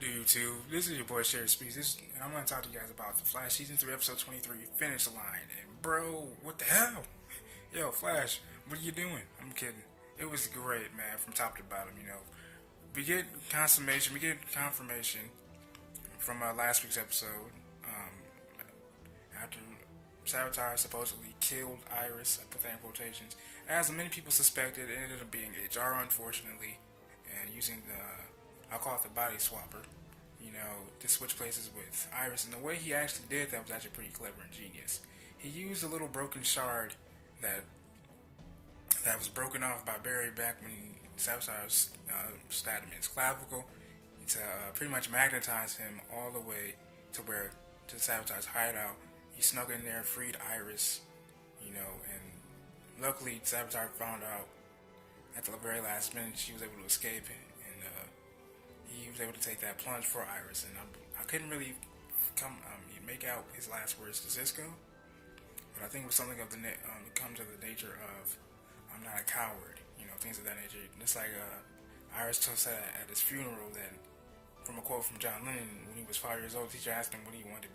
do, YouTube? This is your boy Sherry Speaks, and I'm going to talk to you guys about The Flash Season 3, Episode 23, Finish Line. And bro, what the hell? Yo, Flash, what are you doing? I'm kidding. It was great, man, from top to bottom, We get confirmation from last week's episode, after Savitar supposedly killed Iris, I put that in quotations, as many people suspected. It ended up being HR, unfortunately, and using I'll call it the body swapper, to switch places with Iris. And the way he actually did that was actually pretty clever and genius. He used a little broken shard that was broken off by Barry back when Savitar stabbed him in his clavicle to pretty much magnetize him all the way to Savitar's hideout. He snuck in there, freed Iris, and luckily Savitar found out at the very last minute she was able to escape, and he was able to take that plunge for Iris. And I couldn't really make out his last words to Cisco, but I think it was something of the come to the nature of "I'm not a coward," things of that nature. Just like Iris said at his funeral, that from a quote from John Lennon, when he was 5 years old, the teacher asked him what he wanted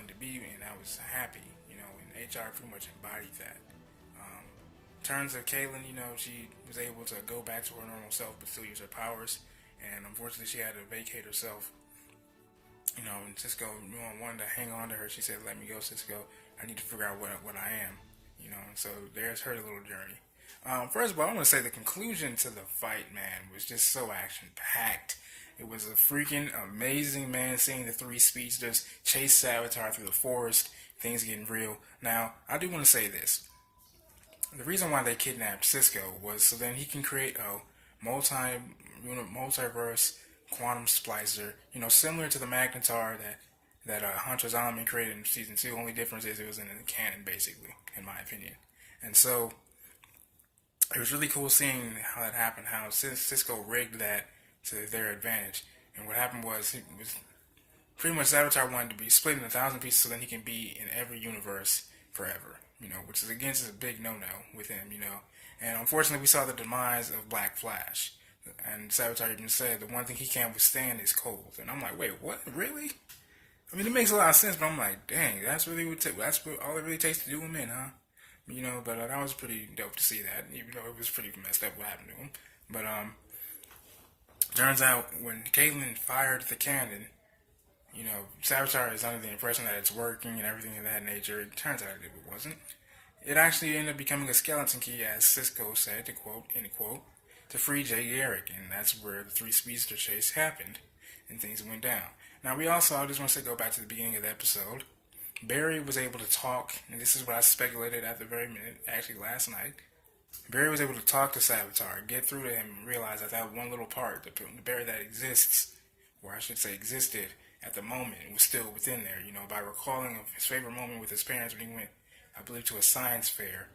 to be, and I was happy, and HR pretty much embodied that. In terms of Caitlin, she was able to go back to her normal self but still use her powers, and unfortunately she had to vacate herself, and Cisco wanted to hang on to her. She said, "Let me go, Cisco. I need to figure out what I am," and so there's her little journey. First of all, I want to say the conclusion to the fight, man, was just so action-packed. It was a freaking amazing, man, seeing the three speedsters chase Savitar through the forest, things getting real. Now, I do want to say this. The reason why they kidnapped Cisco was so then he can create a multiverse quantum splicer, similar to the magnetar that Hunter Zolomon created in Season 2. Only difference is it was in the canon, basically, in my opinion. And so, it was really cool seeing how that happened, how Cisco rigged that to their advantage. And what happened was, it was pretty much Savitar wanted to be split in 1,000 pieces so then he can be in every universe forever, which is against a big no-no with him, And unfortunately, we saw the demise of Black Flash. And Savitar even said the one thing he can't withstand is cold. And I'm like, wait, what? Really? I mean, it makes a lot of sense, but I'm like, dang, that's all it really takes to do him in, huh? But that was pretty dope to see that, even though it was pretty messed up what happened to him. But turns out when Caitlin fired the cannon, Savitar is under the impression that it's working and everything of that nature. It turns out it wasn't. It actually ended up becoming a skeleton key, as Cisco said, to quote, end quote, to free Jay Garrick, and that's where the three speedster chase happened, and things went down. Now, I just want to go back to the beginning of the episode. Barry was able to talk, and this is what I speculated at the very minute, actually last night. Barry was able to talk to Savitar, get through to him, and realize that one little part, the Barry that exists, or I should say existed at the moment, was still within there, by recalling of his favorite moment with his parents when he went, I believe, to a science fair,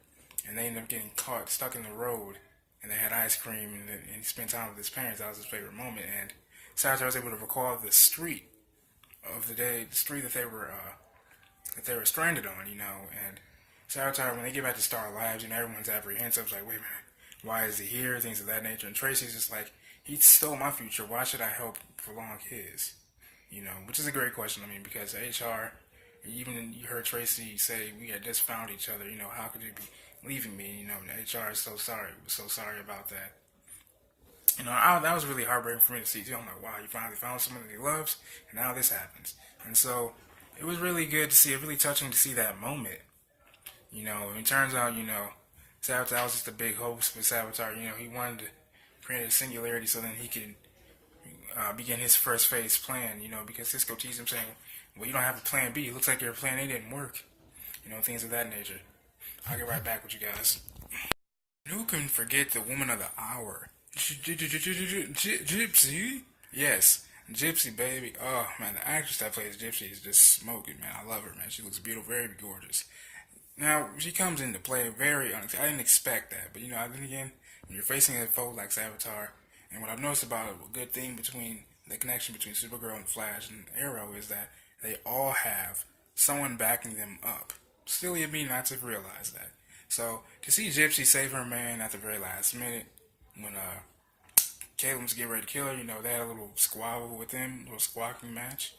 and they ended up getting stuck in the road, and they had ice cream, and he spent time with his parents. That was his favorite moment, and Savitar was able to recall the street that they were stranded on, and Savitar, when they get back to Star Labs, everyone's apprehensive, like, wait a minute, why is he here, things of that nature, and Tracy's just like, he stole my future, why should I help prolong his, which is a great question, because HR, even you heard Tracy say, we had just found each other, how could you be leaving me, and HR is so sorry about that. That was really heartbreaking for me to see, too. I'm like, wow, you finally found someone that he loves, and now this happens. And so, it was really good to see, really touching to see that moment. And it turns out, Savitar was just a big hoax for Savitar. He wanted to create a singularity so then he could begin his first phase plan, because Cisco teased him saying, well, you don't have a plan B. It looks like your plan A didn't work. Things of that nature. I'll get right back with you guys. Who can forget the woman of the hour? Gypsy? Yes, Gypsy, baby. Oh, man, the actress that plays Gypsy is just smoking, man. I love her, man. She looks beautiful, very gorgeous. Now, she comes into play very unexpected. I didn't expect that, but, then again, when you're facing a foe like Savitar, and what I've noticed about a good thing the connection between Supergirl and Flash and Arrow is that they all have someone backing them up. Still, you mean not to realize that. So, to see Gypsy save her man at the very last minute, when Caitlyn was getting ready to kill her. They had a little squabble with him, a little squawking match.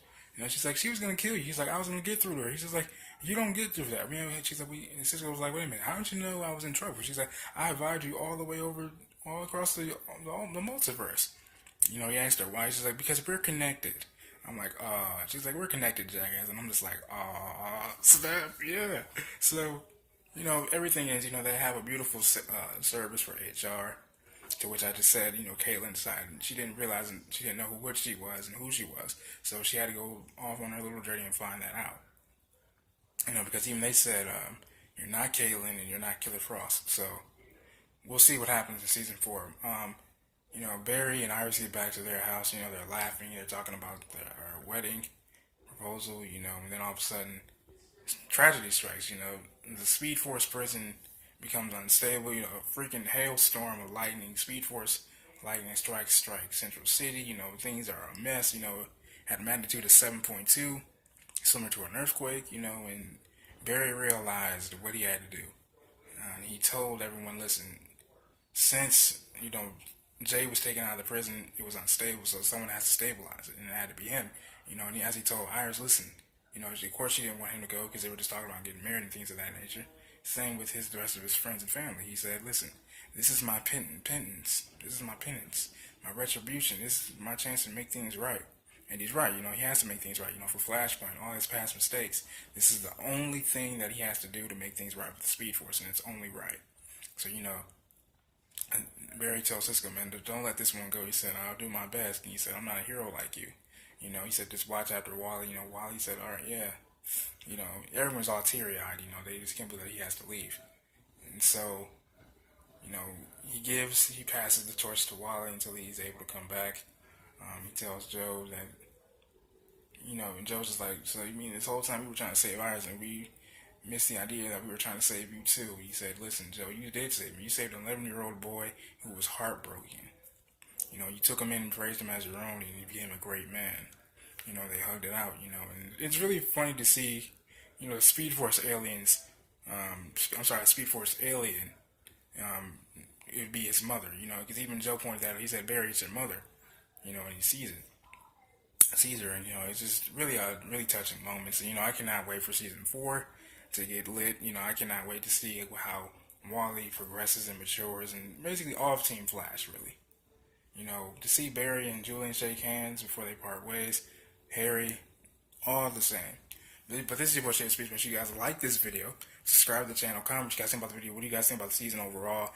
She's like, she was gonna kill you. He's like, I was gonna get through to her. He's just like, you don't get through that. She's like, and his sister was like, wait a minute, how did you know I was in trouble? She's like, I invited you all the way over, all across the multiverse. He asked her why. She's like, because we're connected. I'm like, she's like, we're connected, jackass. And I'm just like, snap, yeah. So, everything is, they have a beautiful service for HR. To which I just said, Caitlyn decided she didn't realize and she didn't know what she was and who she was. So she had to go off on her little journey and find that out. Because even they said, you're not Caitlyn and you're not Killer Frost. So we'll see what happens in season 4. Barry and Iris get back to their house. They're laughing. They're talking about their wedding proposal. And then all of a sudden, tragedy strikes. The Speed Force prison becomes unstable. A freaking hailstorm of lightning. Speed Force lightning strikes Central City. Things are a mess. Had a magnitude of 7.2, similar to an earthquake. And Barry realized what he had to do. He told everyone, listen, since Jay was taken out of the prison, it was unstable, so someone has to stabilize it, and it had to be him. And as he told Iris, listen, of course she didn't want him to go because they were just talking about getting married and things of that nature. Same with the rest of his friends and family. He said, listen, this is my penance. This is my penance, my retribution. This is my chance to make things right. And he's right, he has to make things right, for Flashpoint, all his past mistakes. This is the only thing that he has to do to make things right with the Speed Force, and it's only right. So, and Barry tells Cisco, man, don't let this one go. He said, I'll do my best. And he said, I'm not a hero like you. He said, just watch after Wally. Wally said, all right, yeah. Everyone's all teary-eyed. They just can't believe that he has to leave. And so, he passes the torch to Wally until he's able to come back. He tells Joe that, and Joe's just like, so you mean this whole time we were trying to save ours and we missed the idea that we were trying to save you too. He said, listen, Joe, you did save me. You saved an 11-year-old boy who was heartbroken. You took him in and praised him as your own, and he became a great man. They hugged it out, and it's really funny to see, Speed Force aliens, Speed Force alien, it would be his mother, because even Joe pointed out, he said, Barry, it's your mother, and he sees her, and, it's just really a really touching moment. So, I cannot wait for season 4 to get lit. I cannot wait to see how Wally progresses and matures, and basically all of Team Flash, really. To see Barry and Julian shake hands before they part ways, Harry, all the same. But this is your boy Shade Speech. Make sure you guys like this video, subscribe to the channel, comment what you guys think about the video. What do you guys think about the season overall?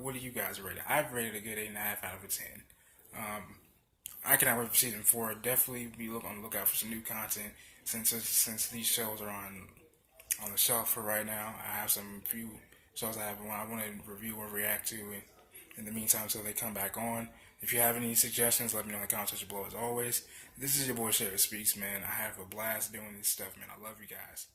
What do you guys rate it? I've rated a good 8.5 out of a 10. I cannot wait for season 4. Definitely be on the lookout for some new content since these shows are on the shelf for right now. I have some few shows I want to review or react to in the meantime until they come back on. If you have any suggestions, let me know in the comment section below. As always, this is your boy Shade Speaks, man. I have a blast doing this stuff, man. I love you guys.